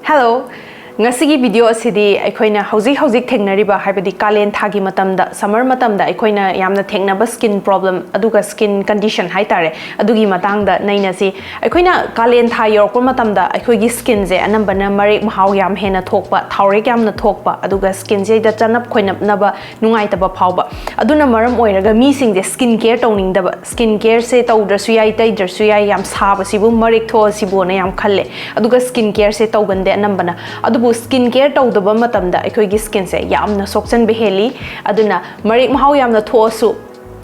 Hello! Ngasigi video asidi aikoina hauzik thengnariba haibadi kalen thagi matamda summer matamda aikoina yamna thengnaba skin problem aduga skin condition haitare adugi matangda nainasi aikoina kalen tha yorko matamda aikoigi skin je anambana marek mahau yam hena thokpa thaure yamna thokpa aduga skin je da chanap khoinapnaba nungaitaba phawba aduna maram oiraga mi singje skin care tawningdaba skin care se tawdrasu yai taidrasu yai yam saba sibu marek tho sibona yam khalle aduga skin care se tawgande anambana adu skin care tawdaba matamda aikoigi skin se yamna sokchan beheli aduna marek mahau yamna thosu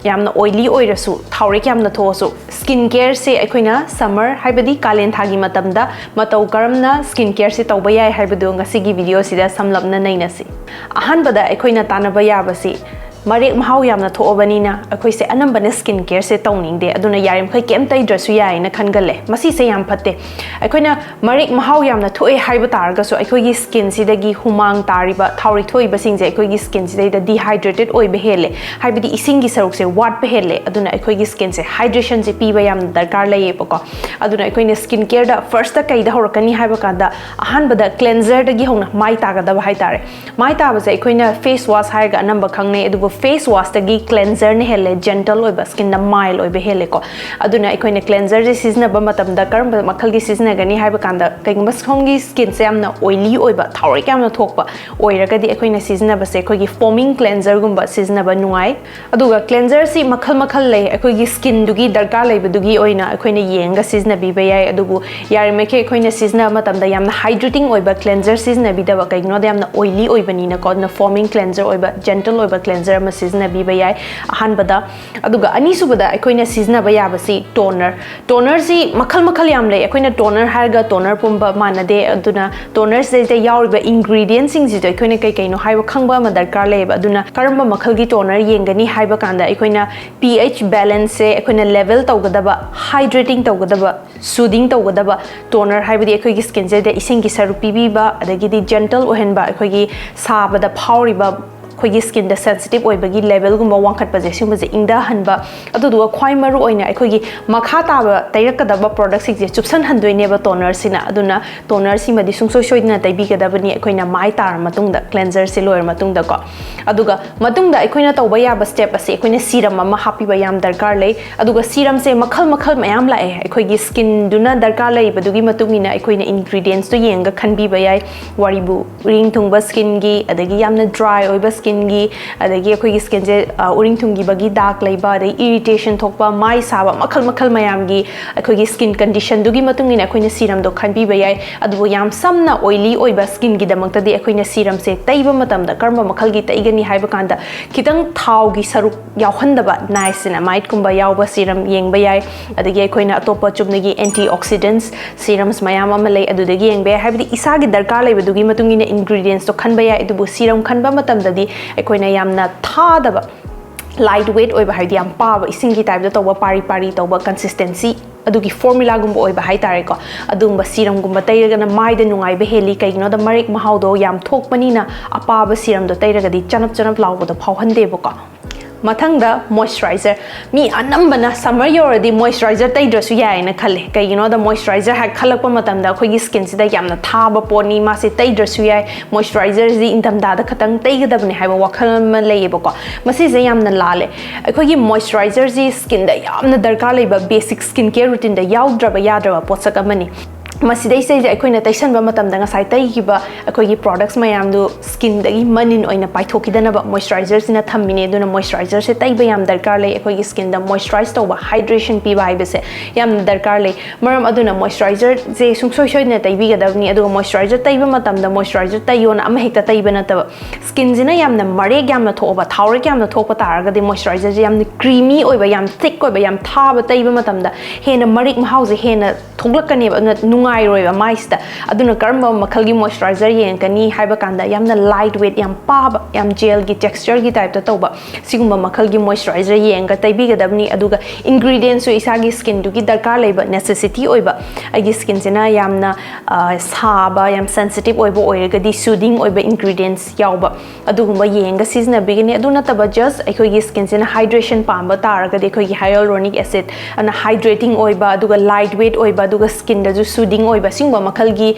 yamna oily oirasu thaurek yamna thosu skin care se aikoina summer haibadi kalen thagi matamda matau karamna skin care se tawba yai haibadu ngasigi video sida samlapna nainasi ahanbada aikoina tanaba yabasi marek mahau yamna thobanina akoise anambana skin care se tawningde aduna yarim khoi kem taidrasu yai na khangale masi se yam phatte akoina marek mahau yamna thoe haiba targa so akoigi skin sidagi humang tariba thauri thoiba singje akoigi skin sidai dehydrated oi behele haibidi isingi saruk se wat behele aduna akoigi skin se hydration je piba yam darkar laye pako aduna akoina skin care da first ta kaida horakani haiba kada ahanbada cleanser dagi hona mai taga da haitare mai ta ba se akoina face wash haiga anamba khangne adugo face wash tagi cleanser ne hele gentle oiba skin na mild oiba hele ko aduna aikoina cleanser je season ba matam da karam makhal gi season gani haiba kanda kaingba songi skin se amna oily oiba thauri kamna thokpa oiraga di aikoina season ba se aikogi foaming cleanser gumba season ba nuai aduga cleanser si makhal lei aikogi skin dugi darkar leiba dugi oina aikoina yenga season bi ba yai adugu yari meke aikoina season matam da yamna hydrating oiba cleanser season bi da ba kaingno da yamna oily oiba ni na ko na foaming cleanser oiba gentle oiba cleanser season bi bayai ahanbada aduga anisubada aikoina season ba yabasi toner si makhal yam lei aikoina toner harga toner pumba manade aduna toner se yauriba ingredients sing ji aikoina kai no haiba khangba ma darkar lei aduna karamba makhal gi toner yengani haiba kanda aikoina pH balance se aikoina level tawgadaba hydrating tawgadaba soothing tawgadaba toner haibadi aikoigi skin je de ising gi saru pibiba adagi di gentle ohenba aikoigi sabada phawriba khoigi skin da sensitive oibagi level gumba wangkhat pa je singba je ingda hanba aduduga khwai maru oina aikoigi makha taba tairakadaba product sik je chupsan handoine ba toner sina aduna toner si madi sungsoi soidna taibi kadabani aikoina mai tar matungda cleanser si loir matungda ko aduga matungda aikoina tawba ya ba step ase aikoina serum ama happy ba yam darkar lei aduga serum se makhal mayam la aikoigi skin duna darkar lei badugi matungina aikoina ingredients to yenga khanbi ba yai waribu ring thungba skin gi adagi yamna dry oiba skin gi adagi akoigi skin je uring thungi bagi dark laiba de irritation thokpa mai saba makhal mayam gi akoigi skin condition dugi matungina akoina serum do khanbi ba yai adu yam samna oily oiba skin gi damakta de akoina serum se taiba matam da karma makhal gi taigani haiba kanda kitang thau gi saruk yawhandaba nice na might kumba yawba serum yengba yai adagi akoina atopa chumnagi antioxidants serums mayam ama lei adudagi yengba haibdi isagi darkar laiba dugi matungina ingredients to khanba yai adu serum khanba matam dadi aikoina yamna thadaba lightweight oiba haidi yam paba isingi type da toba pari toba consistency adugi formula gumba oiba haitare ko adumba serum gumba tairaga na mai da nungai be heli kaigno da marek mahau do yam thokpani na apaba serum do tairaga di chanap lawbo da phauhande bo ko mathangda moisturizer mi anambana summer yoradi moisturizer taidrasu yai na khale kaigino da moisturizer ha khalakpa matamda khoigi skin sida yamna thaba poni ma se taidrasu yai moisturizer ji intamda da khatang taigadabne haiba wakhal ma leibo ko masi je yamna lale khoigi moisturizer ji skin da yamna darkar leiba basic skin care routine da yaudraba yadraba potsak amani masidai se aikoina taisan ba matam da ngasai tai giba akoigi products mayam do skin dagi manin oina paithokidana ba moisturizer sina thammine duna moisturizer se tai ba yam darkar lei akoigi skin da moisturize to ba hydration pi ba ibese yam darkar lei maram aduna moisturizer je sungsoi soi na tai bi gadabni adu moisturizer tai ba matam da moisturizer tai yona ama hekta tai ba na ta skin jina yam na mare yam na thoba thaure yam na thopa targa de moisturizer je yam creamy oiba yam thick oiba yam thaba tai ba matam da hena marik mahause hena thoglakani ba nungai roiba maista aduna karma makhalgi moisturizer yenkani haiba kanda yamna lightweight yam paba yam gel gi texture gi type ta toba sigumba makhalgi moisturizer yenga taibi gadabni aduga ingredients so isagi skin du gi darkar leiba necessity oiba agi skin sina yamna saba yam sensitive oiba oiraga di soothing oiba ingredients yauba adugumba yenga season bigini aduna taba just aikogi skin sina hydration pamba taraga de aikogi hyaluronic acid ana hydrating oiba aduga lightweight oiba aduga skin da ju soothing ꯁꯨꯗꯤꯡ ꯑꯣꯏꯕ ꯁꯤꯡꯕ ꯃꯈꯜꯒꯤ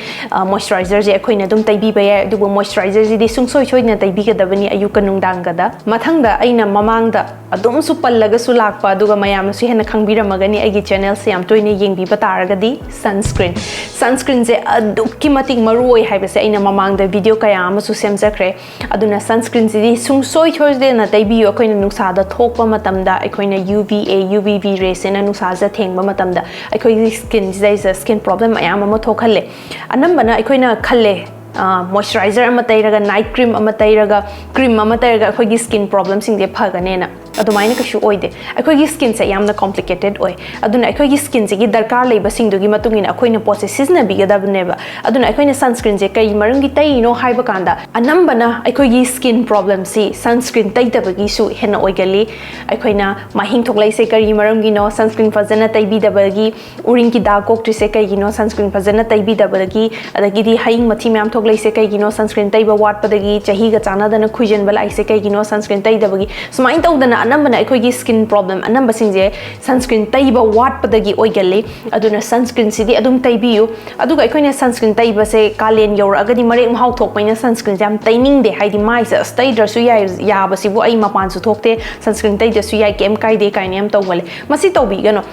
ꯃꯣꯏꯁꯆꯔꯥꯏꯖꯔꯁꯦ ꯑꯩꯈꯣꯏꯅ ꯑꯗꯨꯝ ꯇꯩꯕꯤꯕ ꯌꯥꯏ ꯑꯗꯨꯕꯨ ꯃꯣꯏꯁꯆꯔꯥꯏꯖꯔꯁꯤꯗꯤ ꯁꯨꯡꯁꯣꯏ ꯁꯣꯏꯗꯅ ꯇꯩꯕꯤꯒꯗꯕꯅꯤ ꯑꯌꯨꯛꯀ ꯅꯨꯡꯗꯥꯡꯒꯗ ꯃꯊꯪꯗ ꯑꯩꯅ ꯃꯃꯥꯡꯗ ꯑꯗꯨꯝꯁꯨ ꯄꯜꯂꯒꯁꯨ ꯂꯥꯛꯄ ꯑꯗꯨꯒ ꯃꯌꯥꯝꯅꯁꯨ ꯍꯦꯟꯅ ꯈꯪꯕꯤꯔꯝꯃꯒꯅꯤ ꯑꯩꯒꯤ ꯆꯦꯅꯦꯜꯁꯦ ꯌꯥꯝ ꯇꯣꯏꯅ ꯌꯦꯡꯕꯤꯕ ꯇꯥꯔꯒꯗꯤ ꯁꯟꯁꯀ꯭ꯔꯤꯟꯁꯦ ꯑꯗꯨꯛꯀꯤ ꯃꯇꯤꯛ ꯃꯔꯨꯑꯣꯏ ꯍꯥꯏꯕꯁꯦ ꯑꯩꯅ ꯃꯃꯥꯡꯗ ꯚꯤꯗꯤꯑꯣ ꯀꯌꯥ ꯑꯃꯁꯨ ꯁꯦꯝꯖꯈ꯭ꯔꯦ ꯑꯗꯨꯅ ꯁꯟꯁꯀ꯭ꯔꯤꯟꯁꯤꯗꯤ ꯁꯨꯡꯁꯣꯏ ꯁꯣꯏꯗꯅ ꯇꯩꯕꯤꯌꯨ ꯑꯩꯈꯣꯏꯅ ꯅꯨꯡꯁꯥꯗ ꯊꯣꯛꯄ ꯃꯇꯝꯗ ꯑꯩꯈꯣꯏꯅ UVA UVB ꯔꯦꯁꯤꯅ ꯅꯨꯡꯁꯥꯁꯦ ꯊꯦꯡꯕ ꯃꯇꯝꯗ ꯑꯩꯈꯣꯏꯒꯤ ꯁ꯭ꯀꯤꯟꯁꯤꯗꯩꯁꯤꯗ ꯁ꯭ꯀꯤꯟ ꯄ꯭ꯔꯣꯕ꯭ꯂꯦꯝ ꯃꯌꯥꯝ ꯑꯃ ꯊꯣꯛꯍꯜꯂꯦ ꯑꯅꯝꯕꯅ ꯑꯩꯈꯣꯏꯅ ꯈꯜꯂꯦ ꯃꯣꯏꯁꯆꯔꯥꯏꯖꯔ ꯑꯃ ꯇꯩꯔꯒ ꯅꯥꯏꯠ ꯀ꯭रीम ꯑꯃ ꯇꯩꯔꯒ ꯀ꯭रीम ꯑꯃ ꯇꯩꯔꯒ ꯑꯩꯈꯣꯏꯒꯤ ꯁ꯭ꯀꯤꯟ ꯄ꯭ꯔꯣꯕ꯭ꯂꯦꯝꯁꯤꯡꯁꯦ ꯐꯒꯅꯦꯅ ꯑꯗꯨꯃꯥꯏꯅ ꯀꯩꯁꯨ ꯑꯣꯏꯗꯦ ꯑꯩꯈꯣꯏꯒꯤ ꯁ꯭ꯀꯤꯟꯁꯦ ꯌꯥꯝꯅ ꯀꯣꯝꯄ꯭ꯂꯤꯀꯦꯇꯦꯗ ꯑꯣꯏ ꯑꯗꯨꯅ ꯑꯩꯈꯣꯏꯒꯤ ꯁ꯭ꯀꯤꯟꯁꯤꯒꯤ ꯗꯔꯀꯥꯔ ꯂꯩꯕꯁꯤꯡꯗꯨꯒꯤ ꯃꯇꯨꯡ ꯏꯟꯅ ꯑꯩꯈꯣꯏꯅ ꯄꯣꯠꯁꯦ ꯁꯤꯖꯤꯟꯅꯕꯤꯒꯗꯕꯅꯦꯕ ꯑꯗꯨꯅ ꯑꯩꯈꯣꯏꯅ ꯁꯟꯁꯀ꯭ꯔꯤꯟꯁꯦ ꯀꯩ ꯃꯔꯝꯒꯤ ꯇꯩꯔꯤꯅꯣ ꯍꯥꯏꯕ ꯀꯥꯟꯗ ꯑꯅꯝꯕꯅ ꯑꯩꯈꯣꯏꯒꯤ ꯁ꯭ꯀꯤꯟ ꯄ꯭ꯔꯣꯕ꯭ꯂꯦꯝꯁꯤ ꯁꯟꯁꯀ꯭ꯔꯤꯟ ꯇꯩꯗꯕꯒꯤꯁꯨ ꯍꯦꯟꯅ ꯑꯣꯏꯒꯜꯂꯤ ꯑꯩꯈꯣꯏꯅ ꯃꯥꯏꯍꯤꯡ ꯊꯣꯛꯂꯛꯏꯁꯦ ꯀꯔꯤ ꯃꯔꯝꯒꯤꯅꯣ ꯁꯟꯁꯀ꯭ꯔꯤꯟ ꯐꯖꯅ ꯇꯩꯕꯤꯗꯕꯒꯤ ꯎꯔꯤꯡꯒꯤ ꯗꯥꯛ ꯀꯣꯛꯇ꯭ꯔꯤꯁꯦ ꯀꯩꯒꯤꯅꯣ ꯁꯟꯁꯀ꯭ꯔꯤꯟ ꯐꯖꯅ ꯇꯩꯕꯤꯗꯕꯒꯤ ꯑꯗꯒꯤꯗꯤ ꯍꯌꯤꯡ ꯃꯊꯤ ꯃꯌꯥꯝ ꯊꯣꯛꯂꯛꯏꯁꯦ ꯀꯩꯒꯤꯅꯣ ꯁꯟꯁꯀ꯭ꯔꯤꯟ ꯇꯩꯕ ꯋꯥꯠꯄꯗꯒꯤ ꯆꯍꯤꯒ ꯆꯥꯟꯅꯗꯅ ꯈꯨꯏꯖꯟꯕ ꯂꯥꯛꯏꯁꯦ ꯀꯩꯒꯤꯅꯣ ꯁꯟꯁꯀ꯭ꯔꯤꯟ ꯇꯩꯗꯕꯒꯤ ꯁꯨꯃꯥꯏꯅ ꯇꯧꯗꯅ ꯑꯅꯝꯕꯅ ꯑꯩꯈꯣꯏꯒꯤ skin problem anambasingje sunscreen taiba watpadagi oigalli aduna sunscreen sidi adum taibiyu aduga aikoina sunscreen taiba se kalen yoragadi marek mahau thokpaina sunscreen jam tainingde haidi mai se staidrasu yabasibu ai mapan su thokte sunscreen taidasu yai kem kaide kainam tawale masi tawbigano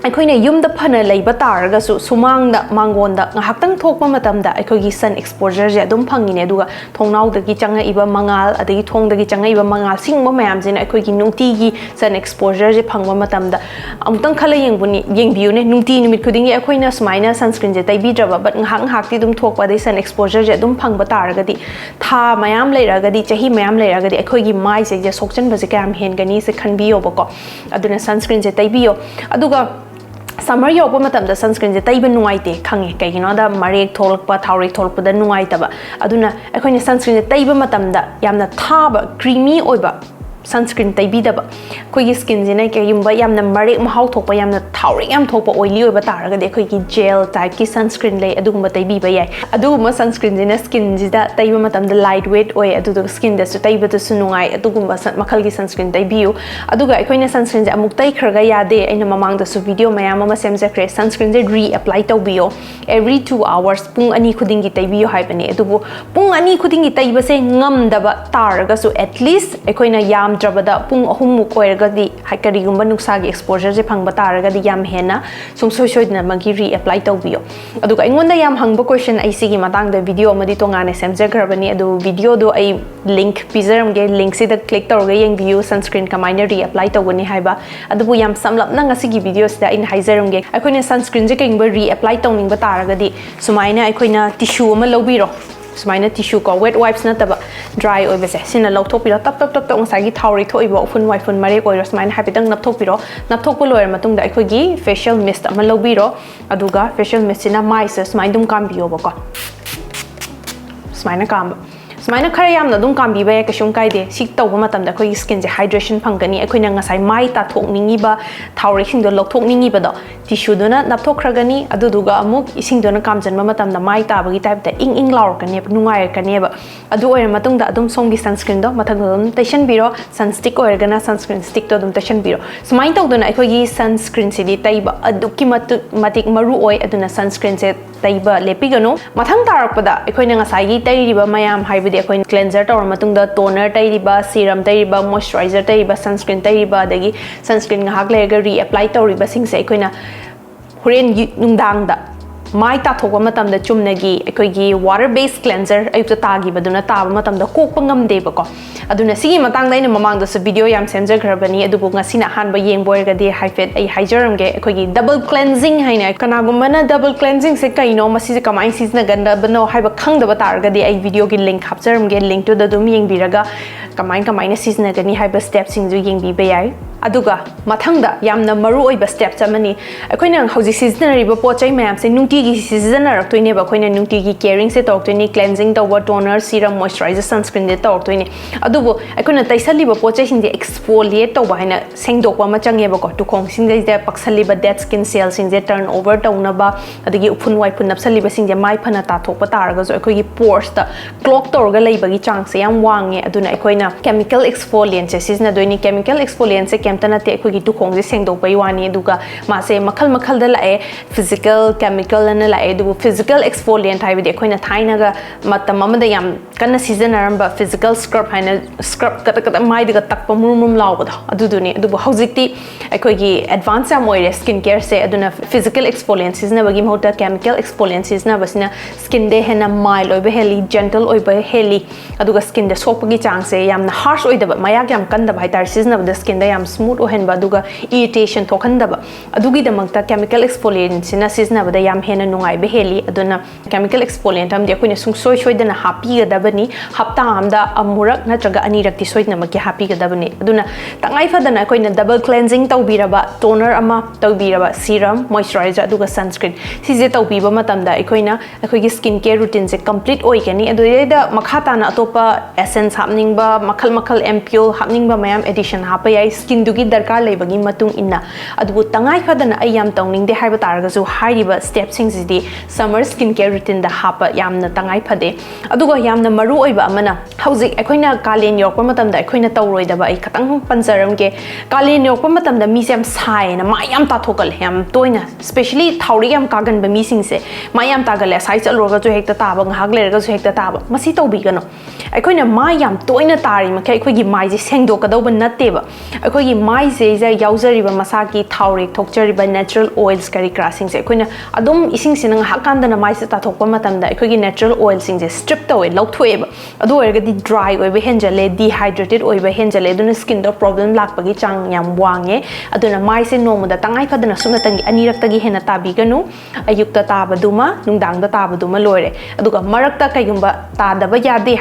ꯑꯩꯈꯣꯏꯅ ꯌꯨꯝꯗ ꯐꯅ ꯂꯩꯕ ꯇꯥꯔꯒꯁꯨ ꯁꯨꯃꯥꯡꯗ ꯃꯥꯡꯒꯣꯟꯗ ꯉꯥꯏꯍꯥꯛꯇꯪ ꯊꯣꯛꯄ ꯃꯇꯝꯗ ꯑꯩꯈꯣꯏꯒꯤ ꯁꯟ ꯑꯦꯛꯁꯄꯣꯖꯔꯁꯦ ꯑꯗꯨꯝ ꯐꯪꯉꯤꯅꯦ ꯑꯗꯨꯒ ꯊꯣꯡꯅꯥꯎꯗꯒꯤ ꯆꯪꯉꯛꯏꯕ ꯃꯉꯥꯜ ꯑꯗꯒꯤ ꯊꯣꯡꯗꯒꯤ ꯆꯪꯉꯛꯏꯕ ꯃꯉꯥꯜ ꯁꯤꯒꯨꯝꯕ ꯃꯌꯥꯝꯁꯤꯅ ꯑꯩꯈꯣꯏꯒꯤ ꯅꯨꯡꯇꯤꯒꯤ ꯁꯟ ꯑꯦꯛꯁꯄꯣꯖꯔꯁꯦ ꯐꯪꯕ ꯃꯇꯝꯗ ꯑꯃꯨꯛꯇꯪ ꯈꯜꯂ ꯌꯦꯡꯕꯤꯌꯨꯅꯦ ꯅꯨꯡꯇꯤ ꯅꯨꯃꯤꯠ ꯈꯨꯗꯤꯡꯒꯤ ꯑꯩꯈꯣꯏꯅ ꯁꯨꯃꯥꯏꯅ ꯁꯟꯁꯀ꯭ꯔꯤꯟꯁꯦ ꯇꯩꯕꯤꯗ꯭ꯔꯕ ꯕꯠ ꯉꯥꯏꯍꯥꯛ ꯉꯥꯏꯍꯥꯛꯇꯤ ꯑꯗꯨꯝ ꯊꯣꯛꯄ ꯑꯗꯩ ꯁꯟ ꯑꯦꯛꯁꯄꯣꯖꯔꯁꯦ ꯑꯗꯨꯝ ꯐꯪꯕ ꯇꯥꯔꯒꯗꯤ ꯊꯥ ꯃꯌꯥꯝ ꯂꯩꯔꯒꯗꯤ ꯆꯍꯤ ꯃꯌꯥꯝ ꯂꯩꯔꯒꯗꯤ ꯑꯩꯈꯣꯏꯒꯤ ꯃꯥꯏꯁꯦ ꯁꯣꯛꯆꯟꯕꯁꯦ ꯀꯌꯥꯝ ꯍꯦꯟꯒꯅꯤꯁꯦ ꯈꯟꯕꯤꯌꯣꯕꯀꯣ ꯑꯗꯨꯅ ꯁꯟꯁꯀ꯭ꯔꯤꯟꯁꯦ ꯇꯩꯕꯤꯌꯣ ꯑꯗꯨꯒ Summer yoga matamda sunscreen je taiba nuaite khange kaigino da marek tholakpa thaurik tholakpada nuaitaba aduna aikoina sunscreen je taiba matamda yamna thaba creamy oiba sunscreen taibidaba koigi skin jina kayumba yamna marek mahau thokpa yamna thaurik yam thokpa oily oiba taragade koigi gel type ki sunscreen lay adugumba taibiba yai adugumba sunscreen jina skin jida taiba matamda lightweight oi aduga skin da su taiba da su nungai adugumba makal gi sunscreen taibiu aduga aikoina sunscreen je amuk tai khraga yade aina mamang da su video mayam ama semjakre sunscreen je re-apply tawbiyo every 2 hours pung ani khuding gi taibiyo haibani adubu pung ani khuding gi taiba se ngamdaba taraga su at least aikoina yam drabada pung ahumuk oiragadi haikarigumba nuksagi exposure je phangba taragadi yam hena sungsoi soidna magi re-apply tawbiyo aduga ingonda yam hangba question ai sigi matang da video amadi tongane semjagrabani adu video do ai link pizaramge link sida click tawga yengbiyu sunscreen kamaina re-apply tawgani haiba adubu yam samlapna ngasigi video sida in haizaramge aikoina sunscreen je kengba re-apply tawningba taragadi sumaina aikoina tissue ama lobiro sumaina tissue ko wet wipes na taba dry oi bese sina lawthokpiro tap ngasagi thauri thoiba phun wai phun mare ko sumaina hapitang napthokpiro napthokpo loir matungda aikhogi facial mist ama lobiro aduga facial mist sina mai se sumaina dum kambiyo bako sumaina kamba sumaina khara yamna dum kambiba ya kashum kaide sik tawba matamda khoi skin je hydration phangani aikoina ngasai mai ta thokningi ba thauri sing do lawthokningi ba do tissue dona napthokhragani aduduga amuk ising dona kamjanba matamda mai ta bagi type da ing laurkane nungai kane ba adu oira matungda adum somgi sunscreen do mathang dum tension biro sunstick oirgana sunscreen stick to dum tension biro sumain tawdona aikhogi sunscreen sidi taiba aduki matik maru oi aduna sunscreen se taiba lepigano mathang tarakpada aikoina ngasai gi tairiba mayam haibidi aikoina cleanser tawra matungda toner tairiba serum tairiba moisturizer tairiba sunscreen tairiba adagi sunscreen ngahak lega re-apply tawriba singse aikoina horen nungdangda mai ta thokwa matamda chumnagi aikoigi water based cleanser ayukta tagi baduna taba matamda kokpa ngamde bako aduna sigi matangda ina mamangda sa video yam semjagrabani adubu ngasina hanba yengboirgadi haifet ai haijaramge aikoigi double cleansing haina kanagumana double cleansing se kaino masi kamai sizna ganda bano haiba khangdaba targadi ai video gi link hapjaramge link to da dum yengbiraga kamai na sizna gani haiba steps sing ju yengbi bayai aduga mathangda yamna maru oiba steps amani aikoina hauji seasonary pochai mayam se nungti gi seasonaraktoine ba aikoina nungti gi caring se tawtoine cleansing tawba toner serum moisturizer sunscreen de tawtoine adubu aikoina taisali ba pochai sing de exfoliate tawba haina sengdokwa ma change ba ko tukhong sing de paksali ba dead skin cells sing de turn over tawna ba adagi uphun wai phun napsali ba sing de mai phana ta thokpa taraga jo aikoigi pores ta clog tawrga leibagi chance yam wange aduna aikoina chemical exfoliant se seasona doini chemical exfoliant se ꯀꯦꯝꯇ ꯅꯠꯇꯦ ꯑꯩꯈꯣꯏꯒꯤ ꯇꯨꯈꯣꯡꯁꯦ ꯁꯦꯡꯗꯣꯛꯄꯩ ꯋꯥꯅꯤ ꯑꯗꯨꯒ ꯃꯥꯁꯦ ꯃꯈꯜ ꯃꯈꯜꯗ ꯂꯥꯛꯑꯦ physical chemical ꯑꯅ ꯂꯥꯛꯑꯦ ꯑꯗꯨꯕꯨ ꯐꯤꯖꯤꯀꯦꯜ ꯑꯦꯛꯁꯐꯣꯂꯤꯌꯦꯟꯠ ꯍꯥꯏꯕꯗꯤ ꯑꯩꯈꯣꯏꯅ ꯊꯥꯏꯅꯒ ꯃꯇꯝ ꯑꯃꯗ ꯌꯥꯝ ꯀꯟꯅ ꯁꯤꯖꯤꯟꯅꯔꯝꯕ ꯐꯤꯖꯤꯀꯦꯜ ꯁ꯭ꯀ꯭ꯔꯕ ꯍꯥꯏꯅ ꯁ꯭ꯀ꯭ꯔꯕ ꯀꯇ ꯃꯥꯏꯗꯒ ꯇꯛꯄ ꯃꯨꯔꯨꯝ ꯂꯥꯎꯕꯗꯣ ꯑꯗꯨꯗꯨꯅꯤ ꯑꯗꯨꯕꯨ ꯍꯧꯖꯤꯛꯇꯤ ꯑꯩꯈꯣꯏꯒꯤ ꯑꯦꯗꯚꯥꯟꯁ ꯌꯥꯝ ꯑꯣꯏꯔꯦ ꯁ꯭ꯀꯤꯟ ꯀꯦꯌꯔꯁꯦ ꯑꯗꯨꯅ ꯐꯤꯖꯤꯀꯦꯜ ꯑꯦꯛꯁꯐꯣꯂꯤꯌꯦꯟꯠ ꯁꯤꯖꯤꯟꯅꯕꯒꯤ ꯃꯍꯨꯠꯇ ꯀꯦꯃꯤꯀꯦꯜ ꯑꯦꯛꯁꯐꯣꯂꯤꯌꯦꯟꯠ ꯁꯤꯖꯤꯟꯅꯕꯁꯤꯅ ꯁ꯭ꯀꯤꯟꯗ ꯍꯦꯟꯅ ꯃꯥꯏꯜ ꯑꯣꯏꯕ ꯍꯦꯜꯂꯤ ꯖꯦꯟꯇꯜ ꯑꯣꯏꯕ ꯍꯦꯜꯂꯤ ꯑꯗꯨꯒ ꯁ꯭ꯀꯤꯟꯗ ꯁꯣꯛꯄꯒꯤ ꯆꯥꯡꯁꯦ ꯌꯥꯝꯅ ꯍꯥꯔꯁ ꯑꯣꯏꯗꯕ ꯃꯌꯥꯛ ꯌꯥꯝ ꯀꯟꯗꯕ ꯍꯥꯏꯇꯥꯔꯦ ꯁꯤꯖꯤꯟꯅꯕꯗ ꯁ꯭ꯀꯤꯟꯗ ꯌꯥꯝ ꯁ꯭ꯃꯨꯠ ꯑꯣꯏꯍꯟꯕ ꯑꯗꯨꯒ ꯏꯔꯤꯇꯦꯁꯟ ꯊꯣꯛꯍꯟꯗꯕ ꯑꯗꯨꯒꯤꯗꯃꯛꯇ ꯀꯦꯃꯤꯀꯦꯜ ꯑꯦꯛꯁꯐꯣꯂꯤꯌꯦꯟꯠꯁꯤꯅ ꯁꯤꯖꯤꯟꯅꯕꯗ ꯌꯥꯝ ꯍꯦꯟꯅ ꯅꯨꯡꯉꯥꯏꯕ ꯍꯦꯜꯂꯤ ꯑꯗꯨꯅ ꯀꯦꯃꯤꯀꯦꯜ ꯑꯦꯛꯁꯐꯣꯂꯤꯌꯦꯟꯠ ꯑꯃꯗꯤ ꯑꯩꯈꯣꯏꯅ ꯁꯨꯡꯁꯣꯏ ꯁꯣꯏꯗꯅ ꯍꯥꯞꯄꯤꯒꯗꯕꯅꯤ ꯍꯞꯇꯥ ꯑꯃꯗ ꯑꯃꯨꯔꯛ ꯅꯠꯇ꯭ꯔꯒ ꯑꯅꯤꯔꯛꯇꯤ ꯁꯣꯏꯗꯅꯃꯛꯀꯤ ꯍꯥꯞꯄꯤꯒꯗꯕꯅꯤ ꯑꯗꯨꯅ ꯇꯉꯥꯏ ꯐꯗꯅ ꯑꯩꯈꯣꯏꯅ ꯗꯕꯜ ꯀ꯭ꯂꯦꯟꯖꯤꯡ ꯇꯧꯕꯤꯔꯕ ꯇꯣꯅꯔ ꯑꯃ ꯇꯧꯕꯤꯔꯕ ꯁꯤꯔꯝ ꯃꯣꯏꯁꯆꯔꯥꯏꯖꯔ ꯑꯗꯨꯒ ꯁꯟꯁꯀ꯭रीन ꯁꯤꯁꯦ ꯇꯧꯕꯤꯕ ꯃꯇꯝꯗ ꯑꯩꯈꯣꯏꯅ ꯑꯩꯈꯣꯏꯒꯤ ꯁ꯭ꯀꯤꯟ ꯀꯦꯌꯔ ꯔꯨꯇꯤꯟꯁꯦ ꯀꯝꯄ꯭ꯂꯤꯠ ꯑꯣꯏꯒꯅꯤ ꯑꯗꯨꯗꯩꯗ ꯃꯈꯥ ꯇꯥꯅ ꯑꯇꯣꯞꯄ एसेंस हापनिंगबा मखल मखल एम्प्यूल हापनिंगबा मयाम एडिशन हापा याई स्किन दुगी दरकार लेबगी मतुंग इन्ना अदुबु तंगाई फदना आई याम तौनिंगदे हाइबा तारगसु हाइरिबा स्टेप सिंगसिदि समर स्किन केयर रूटीन दा हापा यामना तंगाई फदे अदुगा यामना मरु ओइबा अमना हौजिक अखोइना कालेन योरकपा मतमदा अखोइना तौरोइदबा आई खतंग पंजरमगे कालेन योरकपा मतमदा मीसे याम साइना मा याम ताथोकल याम तोइना स्पेशली थाउरी याम कागन बा मीसिंगसे मा याम तागले साइ चलरोगा जो हेक्ता ताबा ngahak lerega जो हेक्ता ताबा मसी तौबिगनो अखोइना मा याम तोइना तारी मखे अखोइगी माइजे सेंगदोकदौबा नत्तेबा अखोइगी माइजे जे याउजरिबा मसाकी थाउरे थोकचरिबा नेचुरल ऑयल्स करी क्रासिंग से अखोइना अदुम इसिंग सिना ngahak कांदना माइसे ताथोकपा मतमदा अखोइगी नेचुरल ऑयल सिंग जे स्ट्रिप तौवे लौथोएबा अदु ओइरगदि ड्राई ओइबा हेंजले डिहाइड्रेटेड ओइबा हेंजले अदुना स्किन दो प्रॉब्लम लाकपगी चांग याम वांगे अदुना माइसे नोमदा तंगाई फदना सुमतंगी अनिरक्तगी हेना ताबिगनु अयुक्ता ताबदुमा नुंगदांगदा ताबदुमा लोइरे अदुगा मरक्ता कयगुंबा तादबा यादे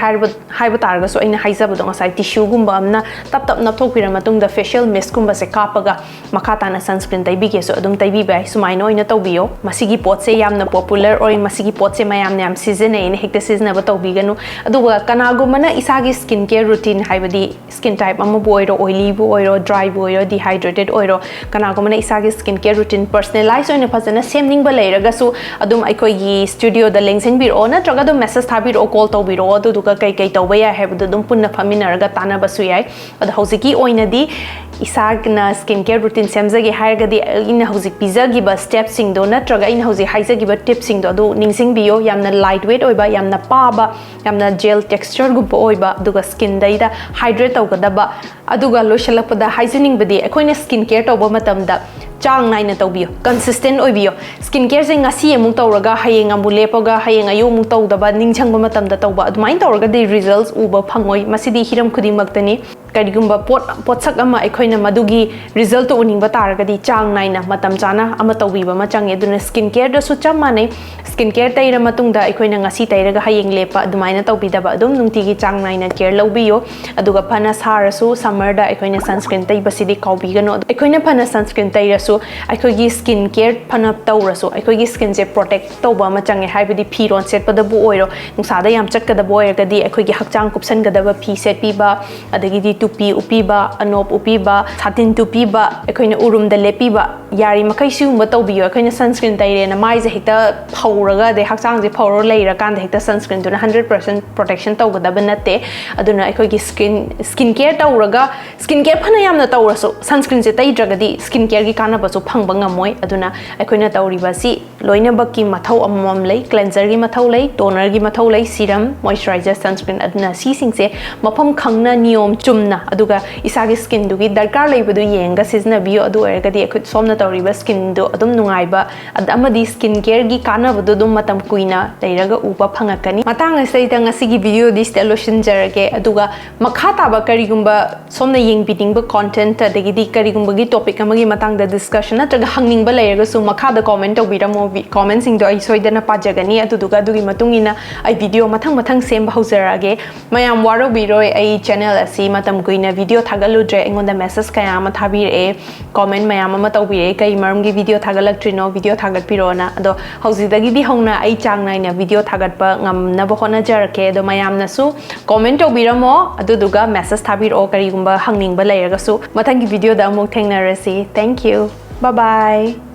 हाइबा तारगसु अइना हाइजबदो ngasai tissue gumba amna tap tap nathokpira matungda facial mist gumba se kapaga makhatana sunscreen taibige so adum taibi bai sumaino ina tawbiyo masigi pot se yamna popular oi masigi pot se mayamna yam season ne ina hekta season ba tawbiganu aduga kanagumana isagi skin care routine haibadi skin type amma boiro oily bu oiro dry bu oiro dehydrated oiro kanagumana isagi skin care routine personalize oina phajana semning ba leiraga su adum aikoi gi studio da lengsen bir ona traga do message thabir o call tawbiro adu duga kai kai tawba ya haibadu dum punna faminaraga tana basu yai ad hoziki oinadi isagna skin care routine semjagi hairgadi ina hozik pizagi ba step sing do natraga ina hozik haizagi ba tip sing do ningsing biyo yamna lightweight oiba yamna paba yamna gel texture gu oiba duga skin daida hydrate tawgadaba aduga loishalakpada hygienic badi akoina skin care tawba matamda Chang Naina तौबियो consistent ओइबियो skin care से ngasi amuk tawraga hayeng amu lepaga hayeng ayu muk tawdaba ningchangba matamda tawba admain tawraga de results uba phangoi masidi hiram khuding maktani karigumba potsak ama ekhoina madugi result uningba taragadi chang naina matam chana ama tawbiba ma change aduna skin care da su chamane skin care taira matungda ekhoina ngasi tairaga hayeng lepa admaina tawbidaba adum nungtigi chang naina care lawbiyo aduga phana sarasu summer da ekhoina sunscreen taibasidi kaubigano ekhoina phana sunscreen tairasu अखोगी skin care फनप तौरसु अखोगी skin से protect तौबा अमा चंगे हाइबदी फिरोन सेटपदबु ओइरो नुसादा याम चटकदबु ओइरगदी अखोगी हक्चांग कुपसनगदबा फी सेटपीबा अदगिदी टुपी उपिबा अनोप उपिबा सातिन टुपीबा अखोइना उरुमदा लेपीबा यारी मखै सिगुंबा तौबियो अखोइना sunscreen तैरेना माइजे हेक्ता फौरगा दे हक्चांग जे फौरो लेइरा कांदा हेक्ता sunscreen दुना 100% प्रोटेक्शन तौगदबा नते अदुना अखोगी स्किन केयर तौरगा स्किन केयर फना यामना तौरसु सनस्क्रीन से तैद्रगदी स्किन केयर गी काना Basu फंगबा ngamoi aduna aikoina tawriba si loina bakki mathau amam lei cleanser gi mathau lei toner gi mathau lei serum moisturizer sunscreen aduna si singse mafam khangna niyom chumna aduga isagi skin dugi darkar leibudu yenga sizna bio adu ergadi akhut somna tawriba skin do adum nungaiba adamadi skin care gi kana budu dum matam kuina leiraga uba phangakani matang asaida ngasigi video this solution jarage aduga makha taba karigumba somna yeng bidding ba content adagi di karigumba gi topic amagi matang da discussion natraga hangning ba leiraga su makha da comment tawbiramo comment sing do ai soidana pajagani aduduga dugi matungina ai video mathang sem bahuzarage mayam waro biroi ai channel asi matam kuina video thagaludre engonda message kaya ma thabire comment mayam ma tawbire kai maramgi video thagalaktrino video thagatpirona ado hauzidagi di hongna ai chang naina video thagatpa ngamna ba hona jarake do mayam na su comment tawbiramo aduduga message thabiro karigumba hangning ba leiraga su mathangi video da amuk thengnarasi thank you bye bye